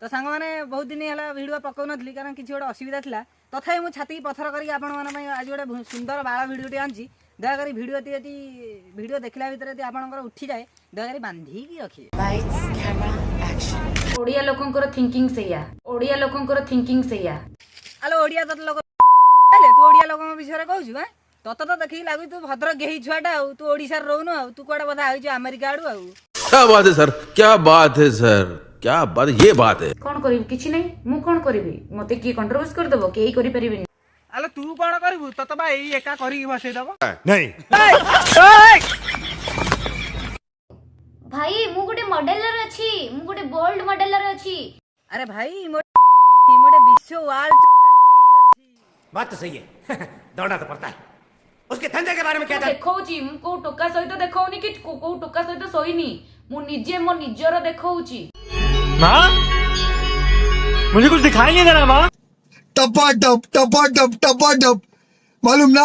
तो सांग मैंने बहुत दिन है भिडियो पकाऊ नी कारण किसी गोटे असुविधा था तथा मुझे छाती पथर करके आज गोटे सुंदर बाल भिडियोटी आनी दयाकोरी भिडियो देखला भितर आपंकर उठी जाए दयाकोरी बांधिकी रखिए। ओडिया लोकंकर थिंकिंग सेया ओडिया लोकंकर थिंकिंग सेया आलो ओडिया तत लोक तू ओडिया लोक विषय कहूँ हां तत तो देखी लगुच तू भद्रक गेही छुआटा तू ओडिशा रोनु तू कौटे बधा आइज अमेरिका आड़ू क्या बात है सर, क्या बात है सर, क्या बात, ये बात है। कौन करिवि किछि नै मु कौन करिवि मते की कंट्रोवर्स कर देबो केही करि परिबिनी आलो तू कौन करू तत बा एई एका करी बसई दबो नहीं भाई मु गोटे मॉडलर अछि मु गोटे बोल्ड मॉडलर अछि। अरे भाई मोटे विश्व वर्ल्ड चैंपियन गई अछि। बात तो सही है दौड़ना तो पड़ता है। उसके धंधे के बारे में क्या देखौची मु को टोका सहित देखौनी कि को टोका सहित सोईनी मु निजे मो निजर देखौची। माँ मुझे कुछ दिखाई नहीं दे रहा माँ। टपा मालूम ना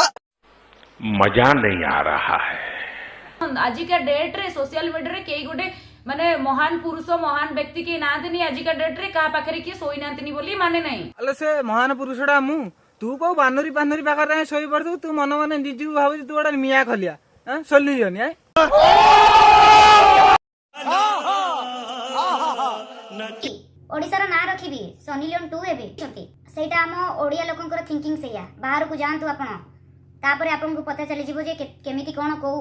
मजा नहीं आ रहा है। आज का डेट रे सोशल मीडिया रे केई गोटे माने महान पुरुष महान व्यक्ति के ना देनी आज का डेट रे का पाखरे के सोई नांतनी बोली माने नहीं। अले से महान पुरुषडा मु तू को बानरी पानरी पाखर सोई पड़ू तू मन मन निजू भाबू तू गोटे मिया खलिया हां सोल्यूशन है। ओडिसा ना रखिबी सनी लियोन 2 हेबे सेटा हम ओडिया लोकंकर थिंकिंग सेया बाहर को जानतु आपण तापर आपन को पता चली जिवो जे केमिति कोन को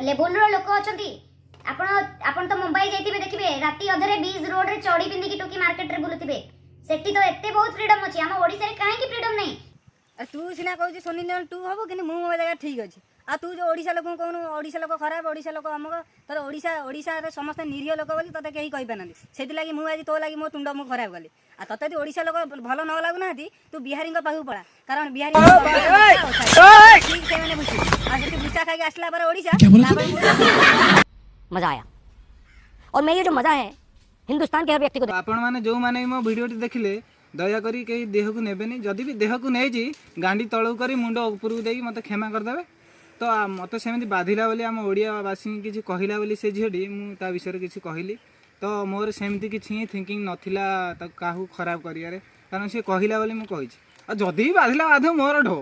लेवल रो लोक अछंती आपण तो मुंबई जाइतिबे देखिबे राती अधरे बीच रोड रे चौड़ी पिंदी की टोकी मार्केट रे बुलुतिबे सेठी तो एते बहुत फ्रीडम अछि हम ओडिसा रे काहे की फ्रीडम नहीं। तू सिना कहू सोनी लियोन 2 हबो कि मु जगह ठीक अछि आ तू जो ओडिसा लोक कहू ओडिसा लोक खराब ओडिसा लोक अमक तर ओडिसा रे समस्त निरीह लोक बोली तते केही कहि पानंदी सेति लागि मु आज तो लागि मो तुंड मु खराब गली आ तते ओडिसा लोक भलो न लागु नाथि तू बिहारी को पाहु पड़ा कारण बिहारी ठीक से मैंने बुझी आ सेति बुचा खाई आसला पर ओडिसा मजा आया और मैं ये जो मजा है हिंदुस्तान के हर व्यक्ति को आपण माने जो माने मो वीडियो देखिले दया करी कहीं देह को नेबेनी जदि भी देह को नहीं जी गांडी तलू करी मुंड ऊपर को देई मते क्षमा कर देबे तो मते सेमती बाधिला बोली हम ओडियावासी किछि कहिला बोली से झिडी मु ता विषय किछि कहिली तो मोर सेमती किछि थिंकिंग नथिला त काहू खराब करियारे कारण से कहिला बोली मु कहिछि आ जदि भी बाधिला बाधो मोर ढो